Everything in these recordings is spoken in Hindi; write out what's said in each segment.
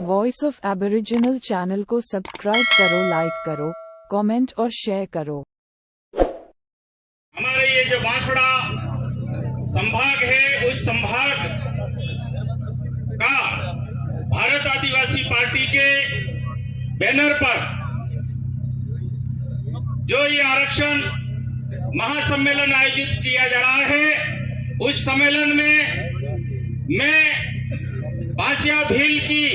वॉइस ऑफ एबोरिजिनल चैनल को सब्सक्राइब करो, लाइक करो, कमेंट और शेयर करो। हमारे ये जो बांसवाड़ा संभाग है, उस संभाग का भारत आदिवासी पार्टी के बैनर पर जो ये आरक्षण महासम्मेलन आयोजित किया जा रहा है, उस सम्मेलन में मैं बांसिया भील की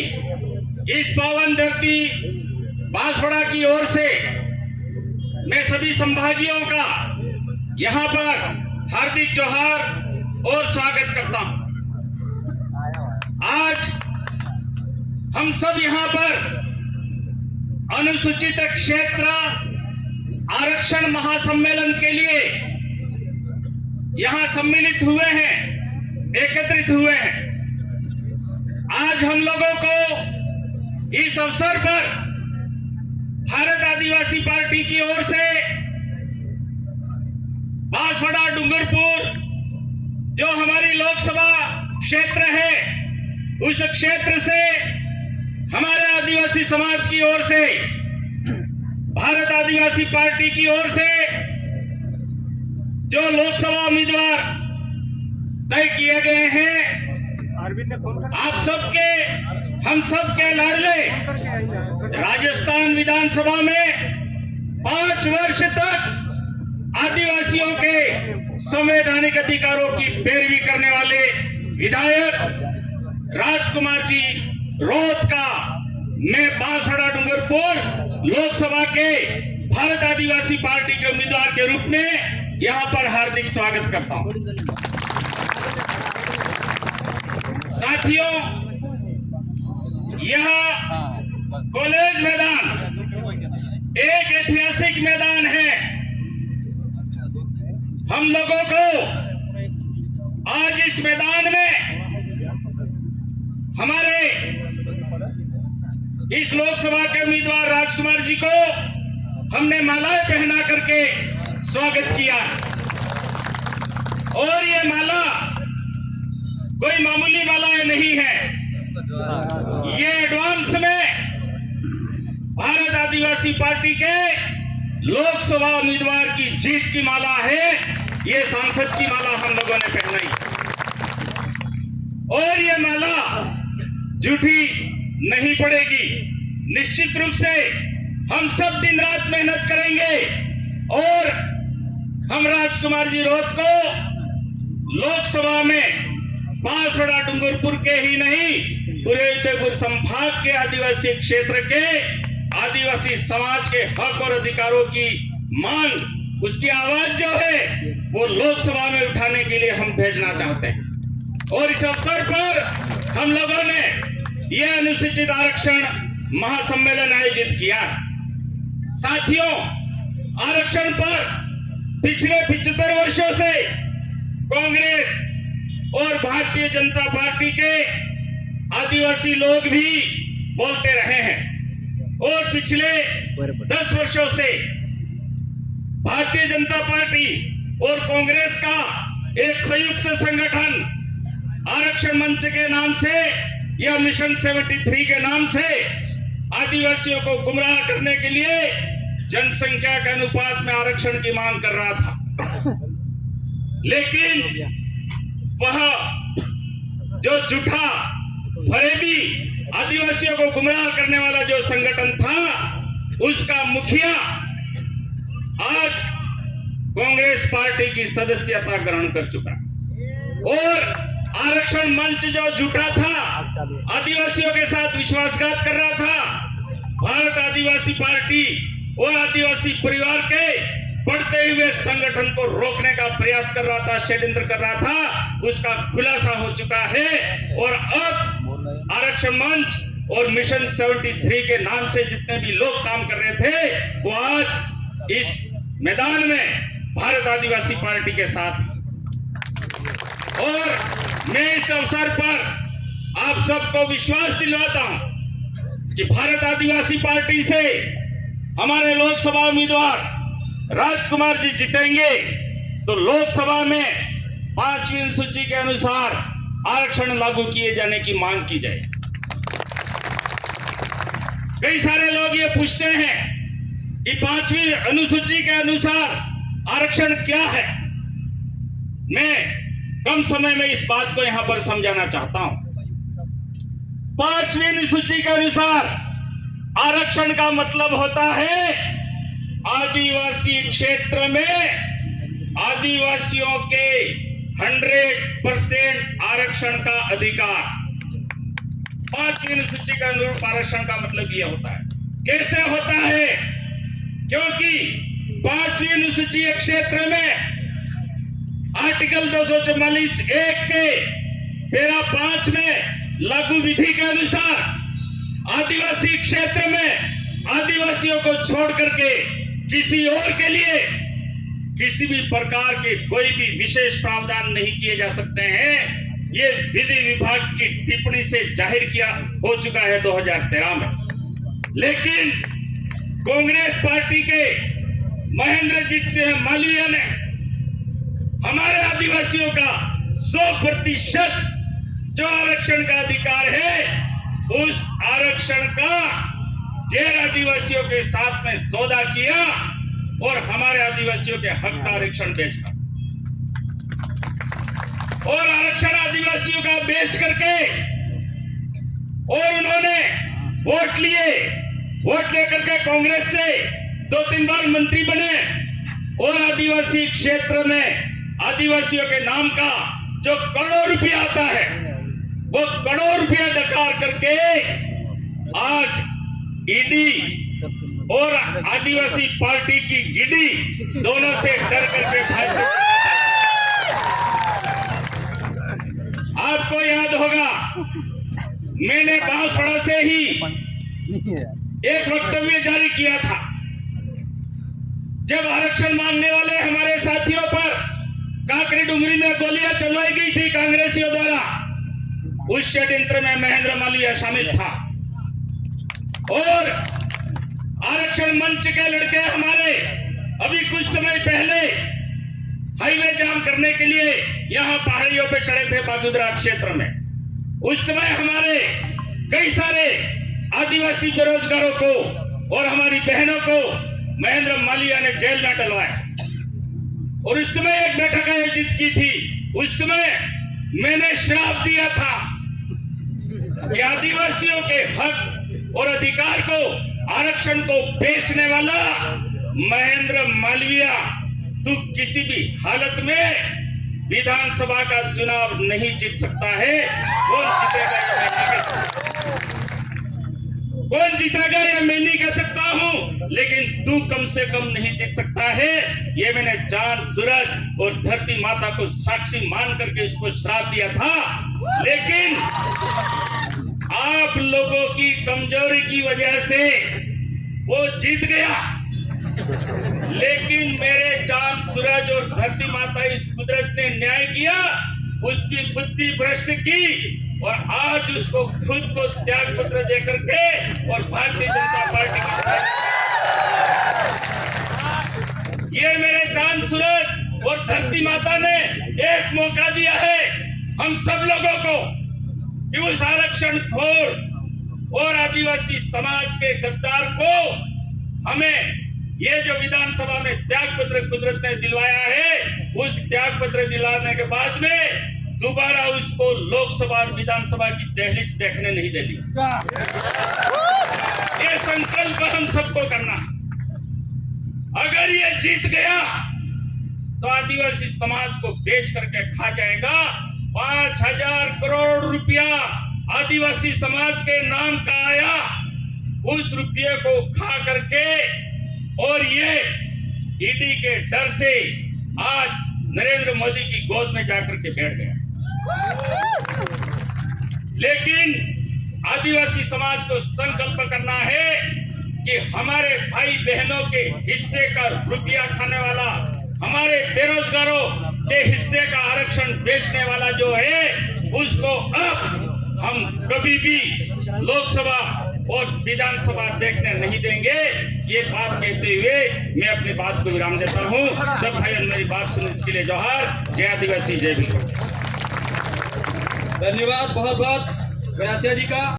इस पावन धरती बांसवाड़ा की ओर से मैं सभी संभागियों का यहाँ पर हार्दिक जोहार और स्वागत करता हूं। आज हम सब यहाँ पर अनुसूचित क्षेत्र आरक्षण महासम्मेलन के लिए यहाँ सम्मिलित हुए हैं, एकत्रित हुए हैं। आज हम लोगों को इस अवसर पर भारत आदिवासी पार्टी की ओर से बांसवाड़ा डूंगरपुर जो हमारी लोकसभा क्षेत्र है, उस क्षेत्र से हमारे आदिवासी समाज की ओर से भारत आदिवासी पार्टी की ओर से जो लोकसभा उम्मीदवार तय किए गए हैं, आप सबके, हम सबके लाडले राजस्थान विधानसभा में 5 वर्ष तक आदिवासियों के संवैधानिक अधिकारों की पैरवी करने वाले विधायक राजकुमार जी रोहत का मैं बांसवाड़ा डूंगरपुर लोकसभा के भारत आदिवासी पार्टी के उम्मीदवार के रूप में यहां पर हार्दिक स्वागत करता हूं। साथियों, यह कॉलेज मैदान एक ऐतिहासिक मैदान है। हम लोगों को आज इस मैदान में हमारे इस लोकसभा के उम्मीदवार राजकुमार जी को हमने मालाएं पहना करके स्वागत किया और ये माला कोई मामूली मालाएं नहीं है, ये एडवांस में भारत आदिवासी पार्टी के लोकसभा उम्मीदवार की जीत की माला है। ये सांसद की माला हम लोगों ने पहनाई और ये माला झूठी नहीं पड़ेगी। निश्चित रूप से हम सब दिन रात मेहनत करेंगे और हम राजकुमार जी रोहत को लोकसभा में बांसवाड़ा डूंगरपुर के ही नहीं, पूरे उदयपुर संभाग के आदिवासी क्षेत्र के आदिवासी समाज के हक और अधिकारों की मांग, उसकी आवाज जो है वो लोकसभा में उठाने के लिए हम भेजना चाहते हैं। और इस अवसर पर हम लोगों ने यह अनुसूचित आरक्षण महासम्मेलन आयोजित किया। साथियों, आरक्षण पर पिछले 75 वर्षों से कांग्रेस और भारतीय जनता पार्टी के आदिवासी लोग भी बोलते रहे हैं और पिछले 10 वर्षों से भारतीय जनता पार्टी और कांग्रेस का एक संयुक्त संगठन आरक्षण मंच के नाम से या मिशन 73 के नाम से आदिवासियों को गुमराह करने के लिए जनसंख्या के अनुपात में आरक्षण की मांग कर रहा था। लेकिन वह जो झूठा फरेबी आदिवासियों को गुमराह करने वाला जो संगठन था, उसका मुखिया आज कांग्रेस पार्टी की सदस्यता ग्रहण कर चुका और आरक्षण मंच जो झूठा था, आदिवासियों के साथ विश्वासघात कर रहा था, भारत आदिवासी पार्टी और आदिवासी परिवार के बढ़ते हुए संगठन को रोकने का प्रयास कर रहा था, षड्यंत्र कर रहा था, उसका खुलासा हो चुका है। और अब आरक्षण मंच और मिशन 73 के नाम से जितने भी लोग काम कर रहे थे, वो आज इस मैदान में भारत आदिवासी पार्टी के साथ। और मैं इस अवसर पर आप सबको विश्वास दिलवाता हूं कि भारत आदिवासी पार्टी से हमारे लोकसभा उम्मीदवार राजकुमार जी जीतेंगे तो लोकसभा में 5वीं अनुसूची के अनुसार आरक्षण लागू किए जाने की मांग की जाए। कई सारे लोग ये पूछते हैं कि 5वीं अनुसूची के अनुसार आरक्षण क्या है। मैं कम समय में इस बात को यहां पर समझाना चाहता हूं। 5वीं अनुसूची के अनुसार आरक्षण का मतलब होता है आदिवासी क्षेत्र में आदिवासियों के 100% आरक्षण का अधिकार। 5वीं अनुसूची के अनुरूप आरक्षण का मतलब यह होता है। कैसे होता है? क्योंकि 5वीं अनुसूची क्षेत्र में आर्टिकल 244(1) के पैरा 5 में लागू विधि के अनुसार आदिवासी क्षेत्र में आदिवासियों को छोड़ करके किसी और के लिए किसी भी प्रकार के कोई भी विशेष प्रावधान नहीं किए जा सकते हैं। ये विधि विभाग की टिप्पणी से जाहिर किया हो चुका है 2013 में। लेकिन कांग्रेस पार्टी के महेंद्रजीत सिंह मालवीय ने हमारे आदिवासियों का 100% जो आरक्षण का अधिकार है उस आरक्षण का गैर आदिवासियों के साथ में सौदा किया और हमारे आदिवासियों के हक का आरक्षण बेचा और आरक्षण आदिवासियों का बेच करके और उन्होंने वोट लेकर के कांग्रेस से 2-3 बार मंत्री बने और आदिवासी क्षेत्र में आदिवासियों के नाम का जो करोड़ रुपया आता है वो करोड़ रुपया डकार करके आज ईडी और आदिवासी पार्टी की गिडी दोनों से डर करके भाजपा। आपको याद होगा मैंने बांसवाड़ा से ही एक वक्तव्य जारी किया था जब आरक्षण मांगने वाले हमारे साथियों पर काकरी डुंगरी में गोलियां चलवाई गई थी कांग्रेसियों द्वारा। उस षड्यंत्र में महेंद्र मालवीय शामिल था और आरक्षण मंच के लड़के हमारे अभी कुछ समय पहले हाईवे जाम करने के लिए यहां पहाड़ियों पे चढ़े थे बागुदरा क्षेत्र में। उस समय हमारे कई सारे आदिवासी बेरोजगारों को और हमारी बहनों को महेंद्र मालवीय ने जेल में डलवाया और उस समय एक बैठक आयोजित की थी। उस समय मैंने श्राप दिया था कि आदिवासियों के हक और अधिकार को आरक्षण को बेचने वाला महेंद्र मालवीय तू किसी भी हालत में विधानसभा का चुनाव नहीं जीत सकता है। कौन जीतेगा या मैं नहीं कह सकता हूं, लेकिन तू कम से कम नहीं जीत सकता है। ये मैंने चांद सूरज और धरती माता को साक्षी मान करके उसको श्राप दिया था। लेकिन आप लोगों की कमजोरी की वजह से वो जीत गया। लेकिन मेरे चांद सूरज और धरती माता इस कुदरत ने न्याय किया, उसकी बुद्धि भ्रष्ट की और आज उसको खुद को त्याग पत्र दे करके और भारतीय जनता पार्टी की ये मेरे चांद सूरज और धरती माता ने एक मौका दिया है हम सब लोगों को कि उस आरक्षण खोर और आदिवासी समाज के गद्दार को हमें ये जो विधानसभा में त्याग पत्र कुदरत ने दिलवाया है उस त्याग पत्र दिलाने के बाद में दोबारा उसको लोकसभा और विधानसभा की दहलीज देखने नहीं देनी। ये संकल्प हम सबको करना है। अगर ये जीत गया तो आदिवासी समाज को बेच करके खा जाएगा। 5,000 करोड़ रुपया आदिवासी समाज के नाम का आया, उस रुपये को खा करके और ये ईडी के डर से आज नरेंद्र मोदी की गोद में जाकर के बैठ गया। लेकिन आदिवासी समाज को संकल्प करना है कि हमारे भाई बहनों के हिस्से का रुपया खाने वाला, हमारे बेरोजगारों के हिस्से का आरक्षण बेचने वाला जो है उसको अब हम कभी भी लोकसभा और विधानसभा देखने नहीं देंगे। ये बात कहते हुए मैं अपनी बात को विराम देता हूँ। सब भाई मेरी बात सुनने के लिए जोहार। जय आदिवासी, जय भीम। धन्यवाद बहुत बहुत गरासिया जी का।